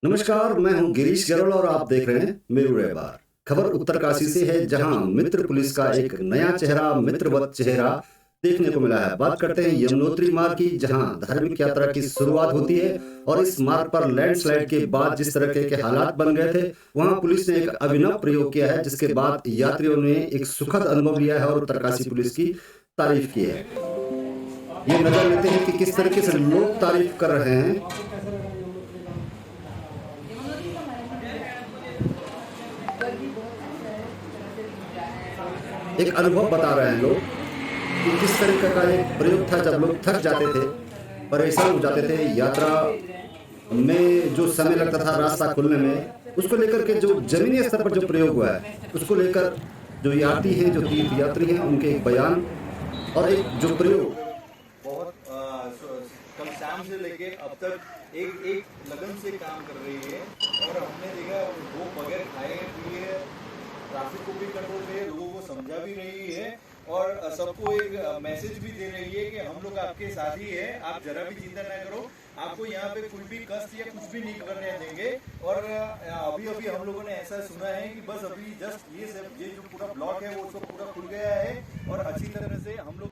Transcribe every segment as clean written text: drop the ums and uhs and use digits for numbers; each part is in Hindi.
नमस्कार, मैं हूं गिरीश गरोड़ और आप देख रहे हैं मेरू अखबार। खबर उत्तरकाशी से है, जहां मित्र पुलिस का एक नया चेहरा, मित्रवत चेहरा देखने को मिला है। बात करते हैं यमुनोत्री मार्ग की, जहां धार्मिक यात्रा की शुरुआत होती है और इस मार्ग पर लैंडस्लाइड के बाद जिस तरह के हालात बन गए थे, वहां पुलिस ने एक अभिनव प्रयोग किया है, जिसके बाद यात्रियों ने एक सुखद अनुभव लिया है और उत्तरकाशी पुलिस की तारीफ की है। ये नजर लेते हैं कि किस तरीके से लोग तारीफ कर रहे हैं। एक अनुभव बता रहे हैं लोग कि किस तरीके का एक प्रयोग था, जब लोग थक जाते थे, परेशान हो जाते थे यात्रा में, जो समय लगता था रास्ता खुलने में, उसको लेकर के जो जमीनी स्तर पर जो प्रयोग हुआ है, उसको लेकर जो यात्री हैं, जो तीर्थ यात्री हैं, उनके एक बयान और एक जो प्रयोग बहुत कल शाम से लेके अब तक एक एक लगन से काम कर रही है और हमने देखा वो बगैर खाए पिए ट्रैफिक को भी कंट्रोल रही है, लोगों को समझा भी रही है और सबको एक मैसेज भी दे रही है कि हम लोग आपके साथ ही है, आप जरा भी चिंता ना करो, आपको यहाँ पे कोई भी कष्ट या कुछ भी नहीं करने देंगे। और अभी अभी हम लोगों ने ऐसा सुना है कि बस अभी जस्ट ये जो पूरा ब्लॉक है वो सब पूरा खुल गया है और अच्छी तरह से हम लोग।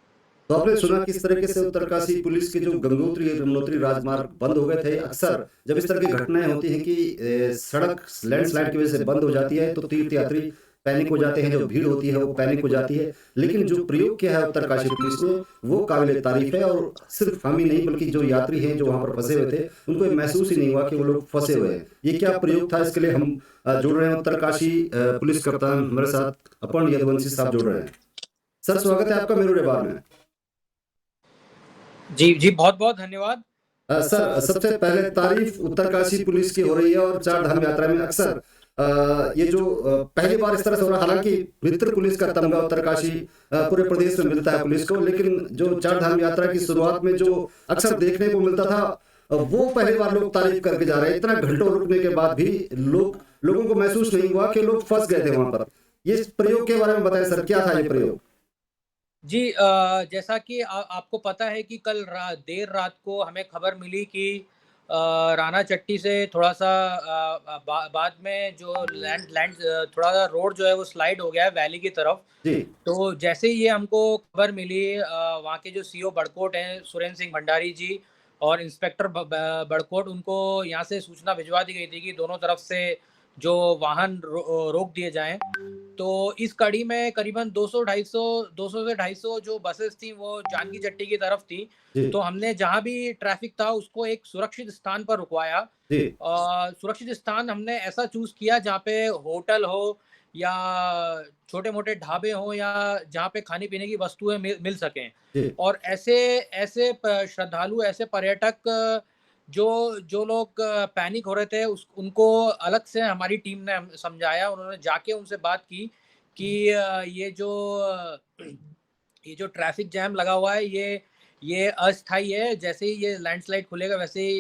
तो आपने सुना किस तरीके से उत्तरकाशी पुलिस के जो गंगोत्री यमुनोत्री राजमार्ग बंद हो गए थे। अक्सर जब इस तरह की घटनाएं होती हैं कि सड़क लैंडस्लाइड की वजह से बंद हो जाती है, तो तीर्थ यात्री पैनिक हो जाते हैं, जो भीड़ होती है वो पैनिक हो जाती है। लेकिन जो प्रयोग किया है उत्तरकाशी पुलिस ने, वो काबिल तारीफ है। और सिर्फ हम ही नहीं, बल्कि जो यात्री हैं जो वहां पर फंसे हुए थे, उनको महसूस ही नहीं हुआ कि वो लोग फंसे हुए हैं। ये क्या प्रयोग था, इसके लिए हम जुड़ रहे हैं उत्तरकाशी पुलिस कप्तान हमारे साथ अपन यदुवंशी साहब जुड़ रहे हैं। सर, स्वागत है आपका मेरू अखबार में। जी जी, बहुत बहुत धन्यवाद। सर, सबसे पहले तारीफ उत्तरकाशी पुलिस की हो रही है और चार धाम यात्रा में अक्सर ये जो पहली बार इस तरह से हो रहा है। हालांकि मित्र पुलिस का तमगा उत्तरकाशी पूरे प्रदेश में मिलता है पुलिस को, लेकिन जो चार धाम यात्रा की शुरुआत में जो अक्सर देखने को मिलता था, वो पहली बार लोग तारीफ करके जा रहे हैं। इतना घंटों रुकने के बाद भी लोगों को महसूस नहीं हुआ कि लोग फंस गए थे वहां पर। ये प्रयोग के बारे में बताएं सर, क्या था ये प्रयोग? जी, जैसा कि आपको पता है कि कल देर रात को हमें खबर मिली कि राना चट्टी से थोड़ा-सा बाद में जो लैंड लैंड थोड़ा सा रोड जो है वो स्लाइड हो गया है वैली की तरफ। जी तो जैसे ही ये हमको खबर मिली, वहाँ के जो सीओ बड़कोट हैं सुरेंद्र सिंह भंडारी जी और इंस्पेक्टर बड़कोट, उनको यहाँ से सूचना भिजवा दी गई थी कि दोनों तरफ से जो वाहन रोक दिए जाएँ। तो इस कड़ी में करीबन 200 से 250 जो बसेस थी वो जानकी चट्टी की तरफ थी। जी तो हमने जहाँ भी ट्रैफिक था उसको एक सुरक्षित स्थान पर रुकवाया। जी सुरक्षित स्थान हमने ऐसा चूज़ किया जहाँ पे होटल हो या छोटे-मोटे ढाबे हों या जहाँ पे खाने-पीने की वस्तुएँ मिल सकें। जी और ऐसे ऐसे श्रद्धालु, ऐसे पर्यटक जो जो लोग पैनिक हो रहे थे, उस उनको अलग से हमारी टीम ने समझाया। उन्होंने जाके उनसे बात की कि ये जो ट्रैफिक जैम लगा हुआ है, ये अस्थायी है। जैसे ही ये लैंडस्लाइड खुलेगा वैसे ही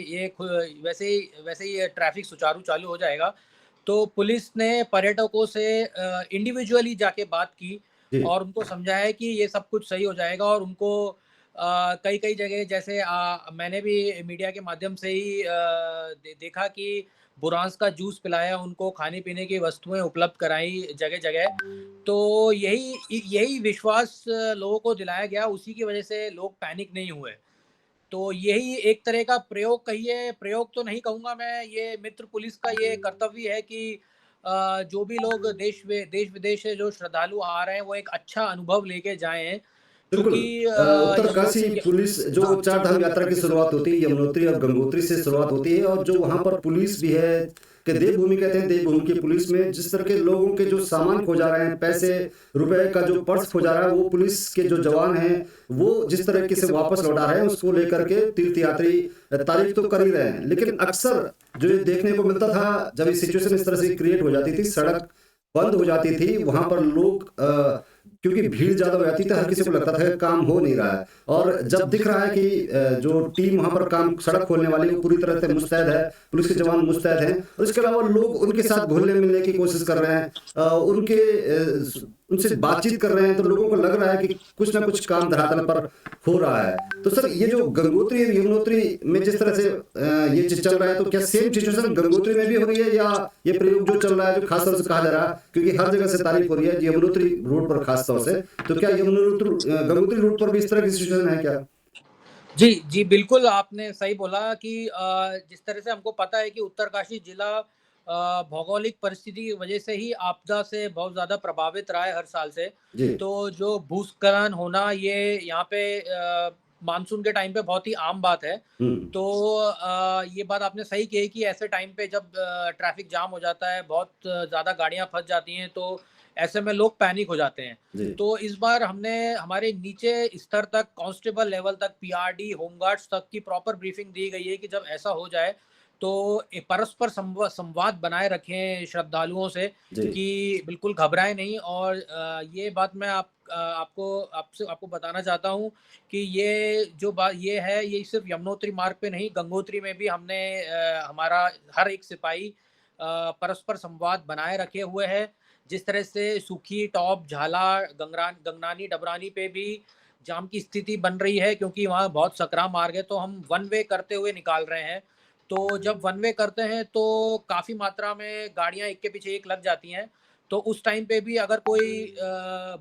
ये ट्रैफिक सुचारू चालू हो जाएगा। तो पुलिस ने पर्यटकों से इंडिविजुअली जाके बात की जी और उनको समझाया कि ये सब कुछ सही हो जाएगा। और उनको कई-कई जगह, जैसे मैंने भी मीडिया के माध्यम से ही देखा कि बुरांस का जूस पिलाया, उनको खाने-पीने की वस्तुएँ उपलब्ध कराई जगह-जगह। तो यही विश्वास लोगों को दिलाया गया, उसी की वजह से लोग पैनिक नहीं हुए। तो यही एक तरह का प्रयोग कहिए, प्रयोग तो नहीं कहूँगा मैं, ये मित्र पुलिस का ये कर्तव्य है कि जो भी लोग देश-विदेश से जो श्रद्धालु आ रहे हैं, वो एक अच्छा अनुभव लेके जाएँ। बिल्कुल। चूँकि उत्तरकाशी य पुलिस जो चार धाम यात्रा की शुरुआत होती है, यमुनोत्री और गंगोत्री से शुरुआत होती है, और जो वहां पर पुलिस भी है, कि देवभूमि कहते हैं, देवभूमि की पुलिस में जिस तरह के लोगों के जो सामान खो जा रहे हैं, पैसे रुपए का जो पर्स खो जा रहा है, वो पुलिस के जो जवान हैं वो जिस तरीके से वापस लौटा रहे हैं, उसको लेकर के तीर्थ यात्री तारीफ तो कर ही रहे हैं। लेकिन अक्सर जो ये देखने को मिलता था, जब ये सिचुएशन इस तरह से क्रिएट हो जाती थी, सड़क बंद हो जाती थी, वहां पर लोग क्योंकि भीड़ ज्यादा हो जाती थी, हर किसी को लगता था कि काम हो नहीं रहा है। और जब दिख रहा है कि जो टीम वहां पर काम सड़क खोलने वाली वो पूरी तरह से मुस्तैद है, पुलिस के जवान मुस्तैद हैं, और इसके अलावा लोग उनके साथ घुलने मिलने की कोशिश कर रहे हैं, उनसे बातचीत कर रहे हैं, तो लोगों को लग रहा है कि कुछ ना कुछ काम धरातल पर हो रहा है। तो सर, ये जो गंगोत्री और यमुनोत्री में जिस तरह से ये चीज चल रहा है, तो क्या सेम सिचुएशन गंगोत्री में भी हो रही है, या ये प्रयोग जो चल रहा है, जो खासतौर से कहा जा रहा है, क्योंकि हर जगह से तारीफ हो रही है यमुनोत्री रोड पर खासतौर से, तो क्या गंगोत्री रोड पर भी इस तरह की सिचुएशन है क्या? जी, जी, बिल्कुल आपने सही बोला कि जिस तरह से हमको पता है कि उत्तरकाशी जिला भौगोलिक परिस्थिति की वजह से ही आपदा से बहुत ज़्यादा प्रभावित रहा है हर साल से। जी। तो जो भूस्खलन होना ये यहाँ पे मानसून के टाइम पे बहुत ही आम बात है। तो ये बात आपने सही कही कि ऐसे टाइम पे जब ट्रैफिक जाम हो जाता है, बहुत ज़्यादा गाड़ियाँ फँस जाती हैं, तो ऐसे में लोग पैनिक हो जाते हैं। जी। तो इस बार हमने हमारे नीचे स्तर तक, कांस्टेबल लेवल तक, पीआरडी, होमगार्ड्स तक की प्रॉपर ब्रीफिंग दी गई है कि जब ऐसा हो जाए तो परस्पर संवाद बनाए रखें श्रद्धालुओं से जी। कि बिल्कुल घबराएं नहीं। और ये बात मैं आपको बताना चाहता हूँ कि ये जो बात ये है, ये सिर्फ यमुनोत्री मार्ग पे नहीं, गंगोत्री में भी हमने हमारा हर एक सिपाही परस्पर संवाद बनाए रखे हुए है। जिस तरह से सुखी, टॉप, झाला, गंगनानी, डबरानी पे भी जाम की स्थिति बन रही है, क्योंकि वहाँ बहुत सकरा मार्ग है, तो हम वन वे करते हुए निकाल रहे हैं। तो जब वन वे करते हैं तो काफ़ी मात्रा में गाड़ियाँ एक के पीछे एक लग जाती हैं। तो उस टाइम पे भी अगर कोई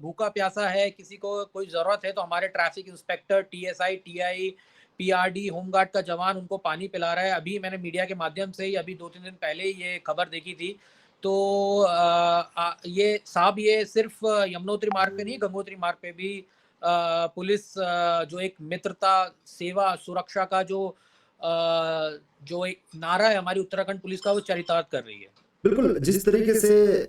भूखा प्यासा है, किसी को कोई ज़रूरत है, तो हमारे traffic inspector, TSI, TI, PRD, home guard का जवान उनको पानी पिला रहा है। अभी मैंने मीडिया के माध्यम से ही अभी 2-3 दिन पहले ही ये खबर देखी थी। तो ये सिर्फ यमुनोत्री मार्ग पे नहीं, गंगोत्री मार्ग पे भी पुलिस जो एक मित्रता, सेवा, सुरक्षा का जो एक नारा है हमारी उत्तराखंड पुलिस का, वो चरितार्थ कर रही है। बिल्कुल, जिस तरीके से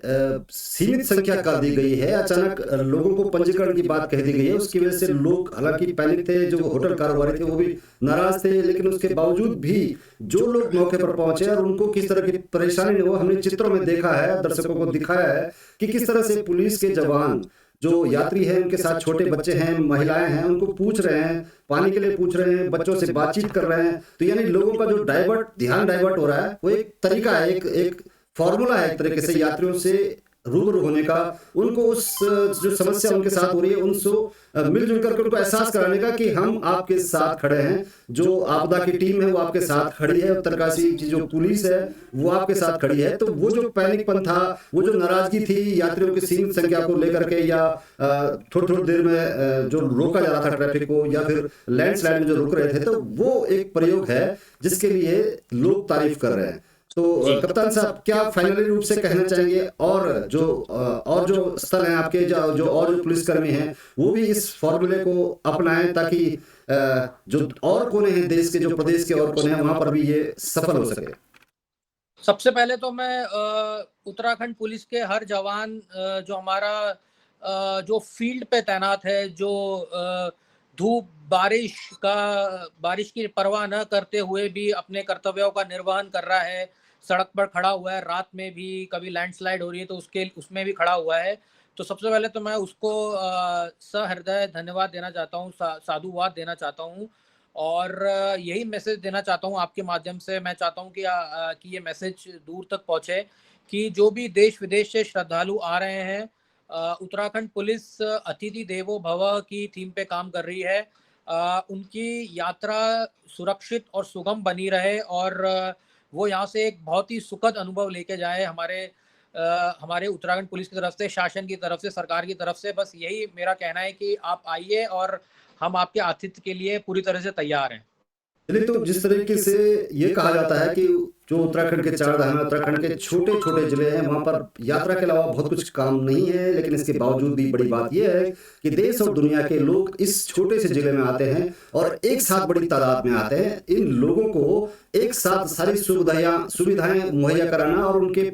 सीमित संख्या कर दी गई है, अचानक लोगों को पंजीकरण की बात कह दी गई है, उसकी वजह से लोग हालांकि पैनिक थे, जो होटल कारोबारी थे वो भी नाराज थे, लेकिन उसके बावजूद भी जो लोग मौके पर पहुंचे और उनको किस तरह की परेशानी हो, हमने चित्रों में देखा है, दर्शकों को दिखाया है कि किस तरह से पुलिस के जवान जो यात्री हैं, उनके साथ छोटे बच्चे हैं, महिलाएं हैं, उनको पूछ रहे हैं, पानी के लिए पूछ रहे हैं, बच्चों से बातचीत कर रहे हैं। तो यानी लोगों का जो ध्यान डाइवर्ट हो रहा है, वो एक तरीका है, एक फॉर्मूला है एक तरीके से यात्रियों से रूबरू होने का, उनको उस जो समस्या उनके साथ हो रही है उनसे मिलजुल करके उनको एहसास कराने का कि हम आपके साथ खड़े हैं। जो आपदा की टीम है वो आपके साथ खड़ी है, उत्तरकाशी की जो पुलिस है वो आपके साथ खड़ी है। तो वो जो पैनिकपन था, वो जो नाराजगी थी यात्रियों की सीमित संख्या को लेकर के, या थोड़ी थोड़ी देर में जो रोका जा रहा था ट्रैफिक को, या फिर लैंडस्लाइड में जो रुक रहे थे, तो वो एक प्रयोग है जिसके लिए लोग तारीफ कर रहे हैं। तो कप्तान साहब, क्या फाइनली रूप से कहना चाहेंगे, और जो स्थल हैं आपके, जो पुलिसकर्मी हैं, वो भी इस फॉर्मूले को अपनाएं ताकि जो और कोने हैं देश के, जो प्रदेश के और कोने हैं, वहां पर भी ये सफल हो सके? सबसे पहले तो मैं उत्तराखंड पुलिस के हर जवान, जो हमारा जो फील्ड पे तैनात है, जो धूप बारिश की परवाह न करते हुए भी अपने कर्तव्यों का निर्वहन कर रहा है, सड़क पर खड़ा हुआ है, रात में भी कभी लैंडस्लाइड हो रही है तो उसमें भी खड़ा हुआ है। तो सबसे पहले तो मैं उसको सहृदय धन्यवाद देना चाहता हूँ, साधुवाद देना चाहता हूँ। और यही मैसेज देना चाहता हूँ आपके माध्यम से। मैं चाहता हूँ कि ये मैसेज दूर तक पहुँचे कि जो भी देश विदेश से श्रद्धालु आ रहे हैं, उत्तराखंड पुलिस अतिथि देवो भव की थीम पे काम कर रही है। उनकी यात्रा सुरक्षित और सुगम बनी रहे, और वो यहाँ से एक बहुत ही सुखद अनुभव लेके जाए हमारे उत्तराखंड पुलिस की तरफ से, शासन की तरफ से, सरकार की तरफ से। बस यही मेरा कहना है कि आप आइए और हम आपके आतिथ्य के लिए पूरी तरह से तैयार हैं। चलिए, तो जिस तरीके से ये कहा जाता है कि जो उत्तराखंड के 4 धाम, उत्तराखंड के छोटे छोटे जिले हैं, वहां पर यात्रा के अलावा बहुत कुछ काम नहीं है, लेकिन इसके बावजूद भी बड़ी बात यह है कि देश और दुनिया के लोग इस छोटे से जिले में आते हैं और एक साथ बड़ी तादाद में आते हैं। इन लोगों को एक साथ सारी सुविधाएं मुहैया कराना और उनके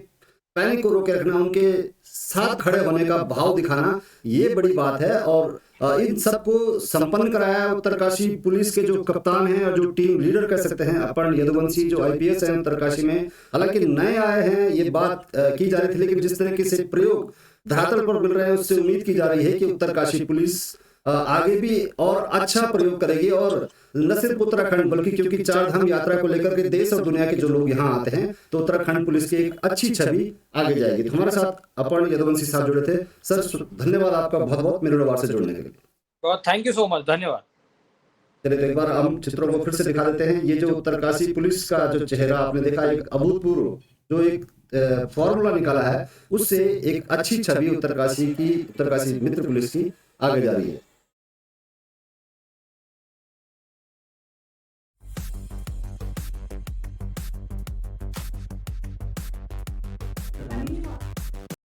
पैनिक को रोके रखना, उनके साथ खड़े होने का भाव दिखाना, ये बड़ी बात है। और इन सबको संपन्न कराया उत्तरकाशी पुलिस के जो कप्तान हैं और जो टीम लीडर कह सकते हैं, अपर्ण यदुवंशी, जो आईपीएस हैं उत्तरकाशी में। हालांकि नए आए हैं, ये बात की जा रही थी, लेकिन जिस तरीके से प्रयोग धरातल पर मिल रहे हैं, उससे उम्मीद की जा रही है कि उत्तरकाशी पुलिस आगे भी और अच्छा प्रयोग करेगी, और न सिर्फ उत्तराखंड बल्कि क्योंकि चार धाम यात्रा को लेकर के देश और दुनिया के जो लोग यहाँ आते हैं तो उत्तराखंड पुलिस की एक अच्छी छवि आगे जाएगी। तो हमारे साथ अपर्ण यदुवंशी साहब जुड़े थे। सर धन्यवाद आपका बहुत बहुत मेरे से जुड़ने के लिए। बहुत थैंक यू सो मच, धन्यवाद। चलिए तो एक बार हम चित्रों को फिर से दिखा देते हैं। ये जो उत्तरकाशी पुलिस का जो चेहरा आपने देखा, एक अभूतपूर्व जो एक फॉर्मूला निकाला है, उससे एक अच्छी छवि उत्तरकाशी मित्र पुलिस की आगे जा रही है।